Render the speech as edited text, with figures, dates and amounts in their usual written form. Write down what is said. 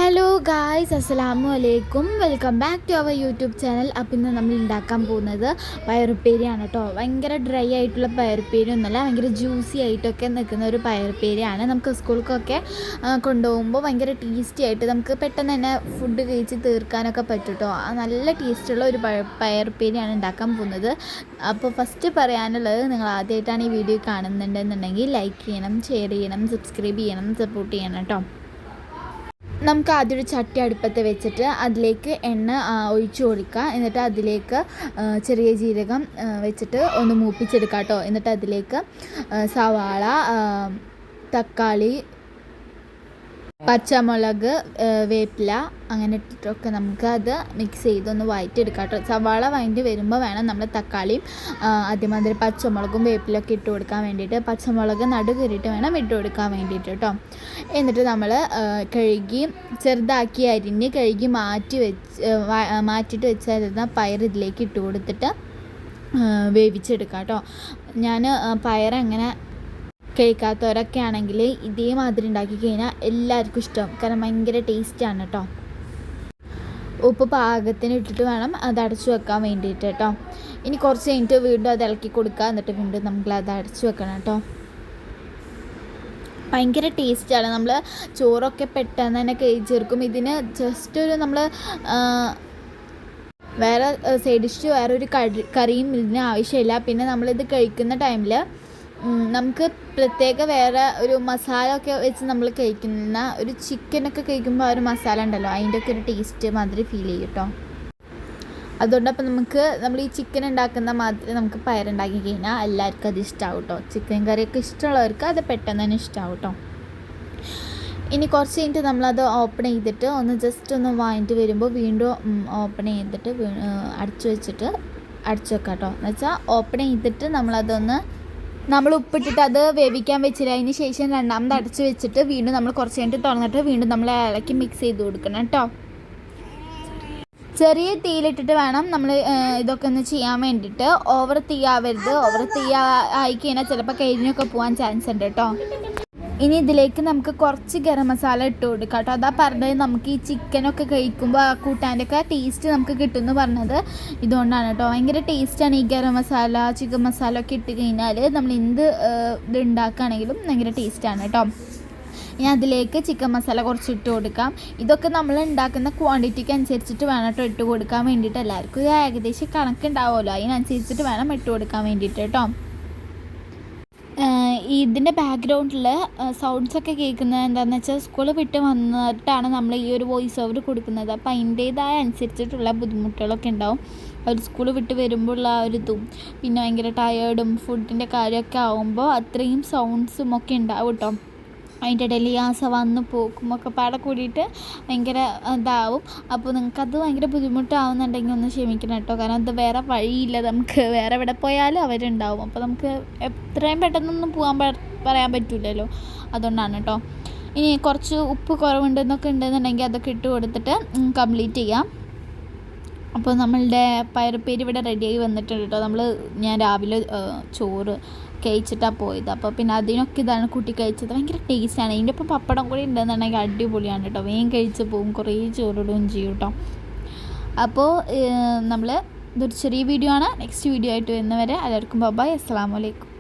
Hello guys, അസ്സലാമു അലൈക്കും. Welcome back to our YouTube channel. അപ്പോൾ ഇന്ന് നമ്മൾ ഉണ്ടാക്കാൻ പോകുന്നത് പയറുപ്പേരിയാണ് കേട്ടോ. ഭയങ്കര ഡ്രൈ ആയിട്ടുള്ള പയറുപ്പേരി ഒന്നുമല്ല, ഭയങ്കര ജ്യൂസി ആയിട്ടൊക്കെ നിൽക്കുന്ന ഒരു പയറുപ്പേരിയാണ്. നമുക്ക് സ്കൂൾക്കൊക്കെ കൊണ്ടുപോകുമ്പോൾ ഭയങ്കര ടേസ്റ്റി ആയിട്ട് നമുക്ക് പെട്ടെന്ന് തന്നെ ഫുഡ് കഴിച്ച് തീർക്കാനൊക്കെ പറ്റും കേട്ടോ. നല്ല ടേസ്റ്റുള്ള ഒരു പയറുപ്പേരിയാണ് ഉണ്ടാക്കാൻ പോകുന്നത്. അപ്പോൾ ഫസ്റ്റ് പറയാനുള്ളത്, നിങ്ങൾ ആദ്യമായിട്ടാണ് ഈ വീഡിയോ കാണുന്നുണ്ടെന്നുണ്ടെങ്കിൽ ലൈക്ക് ചെയ്യണം, ഷെയർ ചെയ്യണം, സബ്സ്ക്രൈബ് ചെയ്യണം, സപ്പോർട്ട് ചെയ്യണം കേട്ടോ. നമുക്ക് ആദ്യം ഒരു ചട്ടി അടുപ്പത്ത് വെച്ചിട്ട് അതിലേക്ക് എണ്ണ ഒഴിച്ചു കൊടുക്കുക. എന്നിട്ട് അതിലേക്ക് ചെറിയ ജീരകം വെച്ചിട്ട് ഒന്ന് മൂപ്പിച്ചെടുക്കുക കേട്ടോ. എന്നിട്ട് അതിലേക്ക് സവാള, തക്കാളി, പച്ചമുളക്, വേപ്പില അങ്ങനെ ഇട്ടിട്ടൊക്കെ നമുക്ക് അത് മിക്സ് ചെയ്തൊന്ന് വഴറ്റിയെടുക്കാം കേട്ടോ. സവാള വഴറ്റി വരുമ്പോൾ വേണം നമ്മൾ തക്കാളിയും അതേമാതിരി പച്ചമുളകും വേപ്പിലൊക്കെ ഇട്ട് കൊടുക്കാൻ വേണ്ടിയിട്ട്. പച്ചമുളക് നടുകീറിയിട്ട് വേണം ഇട്ട് കൊടുക്കാൻ വേണ്ടിയിട്ട് കേട്ടോ. എന്നിട്ട് നമ്മൾ കഴുകി ചെറുതാക്കി അരിഞ്ഞ് കഴുകി മാറ്റിയിട്ട് വെച്ചിരുന്ന പയർ ഇതിലേക്ക് ഇട്ട് കൊടുത്തിട്ട് വേവിച്ചെടുക്കാം കേട്ടോ. ഞാൻ പയറങ്ങനെ കഴിക്കാത്തവരൊക്കെ ആണെങ്കിൽ ഇതേമാതിരി ഉണ്ടാക്കി കഴിഞ്ഞാൽ എല്ലാവർക്കും ഇഷ്ടം, കാരണം ഭയങ്കര ടേസ്റ്റാണ് കേട്ടോ. ഉപ്പ് പാകത്തിന് ഇട്ടിട്ട് വേണം അത് അടച്ചു വെക്കാൻ വേണ്ടിയിട്ട് കേട്ടോ. ഇനി കുറച്ച് കഴിഞ്ഞിട്ട് വീണ്ടും അത് ഇളക്കി കൊടുക്കുക. എന്നിട്ട് വീണ്ടും നമ്മൾ അത് അടച്ചു വെക്കണം കേട്ടോ. ഭയങ്കര ടേസ്റ്റാണ്. നമ്മൾ ചോറൊക്കെ പെട്ടെന്ന് തന്നെ കഴിച്ചേർക്കും. ഇതിന് ജസ്റ്റ് ഒരു നമ്മൾ വേറെ സൈഡ് ഡിഷ് വേറൊരു കറിയും ഇതിന് ആവശ്യമില്ല. പിന്നെ നമ്മളിത് കഴിക്കുന്ന ടൈമിൽ നമുക്ക് പ്രത്യേക വേറെ ഒരു മസാല ഒക്കെ വെച്ച് നമ്മൾ കഴിക്കുന്ന ഒരു ചിക്കനൊക്കെ കഴിക്കുമ്പോൾ ആ ഒരു മസാല ഉണ്ടല്ലോ, അതിൻ്റെ ഒക്കെ ഒരു ടേസ്റ്റ് മാതിരി ഫീൽ ചെയ്യും കേട്ടോ. അതുകൊണ്ടപ്പോൾ നമ്മൾ ഈ ചിക്കൻ ഉണ്ടാക്കുന്ന മാതിരി നമുക്ക് പയറുണ്ടാക്കി കഴിഞ്ഞാൽ എല്ലാവർക്കും അത് ഇഷ്ടമാവും കേട്ടോ. ചിക്കൻ കറിയൊക്കെ ഇഷ്ടമുള്ളവർക്ക് അത് പെട്ടെന്ന് തന്നെ ഇഷ്ടമാവും കേട്ടോ. ഇനി കുറച്ച് കഴിഞ്ഞിട്ട് നമ്മളത് ഓപ്പൺ ചെയ്തിട്ട് ജസ്റ്റ് ഒന്ന് വാങ്ങിയിട്ട് വരുമ്പോൾ വീണ്ടും ഓപ്പൺ ചെയ്തിട്ട് അടച്ചു വെക്കാം കേട്ടോ. എന്ന് വെച്ചാൽ ഓപ്പൺ ചെയ്തിട്ട് നമ്മൾ ഉപ്പിട്ടിട്ട് അത് വേവിക്കാൻ വെച്ചില്ല. അതിന് ശേഷം രണ്ടാമത് അടച്ച് വെച്ചിട്ട് വീണ്ടും നമ്മൾ കുറച്ച് കഴിഞ്ഞിട്ട് തുറന്നിട്ട് വീണ്ടും നമ്മൾ ഇളക്കി മിക്സ് ചെയ്ത് കൊടുക്കണം കേട്ടോ. ചെറിയ തീയിലിട്ടിട്ട് വേണം നമ്മൾ ഇതൊക്കെ ഒന്ന് ചെയ്യാൻ വേണ്ടിയിട്ട്. ഓവർ തീ ആവരുത്. ഓവർ തീ ആയി കഴിഞ്ഞാൽ ചിലപ്പോൾ കരിഞ്ഞൊക്കെ പോകാൻ ചാൻസ് ഉണ്ട് കേട്ടോ. ഇനി ഇതിലേക്ക് നമുക്ക് കുറച്ച് ഗരം മസാല ഇട്ട് കൊടുക്കാം കേട്ടോ. അതാ പറഞ്ഞത്, നമുക്ക് ഈ ചിക്കനൊക്കെ കഴിക്കുമ്പോൾ ആ കൂട്ടാൻ്റെയൊക്കെ ടേസ്റ്റ് നമുക്ക് കിട്ടുമെന്ന് പറഞ്ഞത് ഇതുകൊണ്ടാണ് കേട്ടോ. ഭയങ്കര ടേസ്റ്റാണ് ഈ ഗരം മസാല, ചിക്കൻ മസാല ഒക്കെ ഇട്ട് കഴിഞ്ഞാൽ നമ്മൾ എന്ത് ഇത് ഉണ്ടാക്കുകയാണെങ്കിലും ഭയങ്കര ടേസ്റ്റാണ് കേട്ടോ. ഇനി അതിലേക്ക് ചിക്കൻ മസാല കുറച്ച് ഇട്ട് കൊടുക്കാം. ഇതൊക്കെ നമ്മൾ ഉണ്ടാക്കുന്ന ക്വാണ്ടിറ്റിക്ക് അനുസരിച്ചിട്ട് വേണം കേട്ടോ ഇട്ട് കൊടുക്കാൻ വേണ്ടിയിട്ട്. എല്ലാവർക്കും ഏകദേശം കണക്കുണ്ടാവുമല്ലോ, അതിനനുസരിച്ചിട്ട് വേണം ഇട്ട് കൊടുക്കാൻ വേണ്ടിയിട്ട് കേട്ടോ. ഇതിൻ്റെ ബാക്ക്ഗ്രൗണ്ടിൽ സൗണ്ട്സൊക്കെ കേൾക്കുന്നത് എന്താണെന്ന് വെച്ചാൽ സ്കൂളിൽ വിട്ട് വന്നിട്ടാണ് നമ്മൾ ഈ ഒരു വോയിസ് ഓവർ കൊടുക്കുന്നത്. അപ്പോൾ അതിൻ്റേതായ അനുസരിച്ചിട്ടുള്ള ബുദ്ധിമുട്ടുകളൊക്കെ ഉണ്ടാവും. അവർ സ്കൂളിൽ വിട്ട് വരുമ്പോഴുള്ള ആ ഒരു ഇതും പിന്നെ ഭയങ്കര ടയേർഡും ഫുഡിൻ്റെ കാര്യമൊക്കെ ആകുമ്പോൾ അത്രയും സൗണ്ട്സും ഒക്കെ ഉണ്ടാവും കേട്ടോ. അതിൻ്റെ ഇടയിൽ യാസ വന്ന് പോക്കുമൊക്കെ പാടെ കൂടിയിട്ട് ഭയങ്കര ഇതാവും. അപ്പോൾ നിങ്ങൾക്കത് ഭയങ്കര ബുദ്ധിമുട്ടാവുന്നുണ്ടെങ്കിൽ ഒന്ന് ക്ഷമിക്കണം കേട്ടോ. കാരണം അത് വേറെ വഴിയില്ല, നമുക്ക് വേറെ എവിടെ പോയാലും അവരുണ്ടാവും. അപ്പോൾ നമുക്ക് എത്രയും പെട്ടെന്നൊന്നും പറയാൻ പറ്റില്ലല്ലോ, അതുകൊണ്ടാണ് കേട്ടോ. ഇനി കുറച്ച് ഉപ്പ് കുറവുണ്ടെന്നൊക്കെ ഉണ്ടെന്നുണ്ടെങ്കിൽ അതൊക്കെ ഇട്ട് കൊടുത്തിട്ട് കംപ്ലീറ്റ് ചെയ്യാം. അപ്പോൾ നമ്മളുടെ പയറുപ്പേരി ഇവിടെ റെഡിയായി വന്നിട്ടുണ്ട് കേട്ടോ. ഞാൻ രാവിലെ ചോറ് കഴിച്ചിട്ടാണ് പോയത്. അപ്പോൾ പിന്നെ അതിനൊക്കെ ഇതാണ് കൂട്ടി കഴിച്ചത്. ഭയങ്കര ടേസ്റ്റാണ്. ഇതിൻ്റെ ഒപ്പം പപ്പടം കൂടി ഉണ്ടെന്നുണ്ടെങ്കിൽ അടിപൊളിയാണ് കേട്ടോ. വേഗം കഴിച്ച് പോകും, കുറേ ചോറിടുകയും ചെയ്യും കേട്ടോ. അപ്പോൾ ഇതൊരു ചെറിയ വീഡിയോ ആണ്. നെക്സ്റ്റ് വീഡിയോ ആയിട്ട് വരുന്നവരെ എല്ലാവർക്കും ബൈ, അസ്സലാമു അലൈക്കും.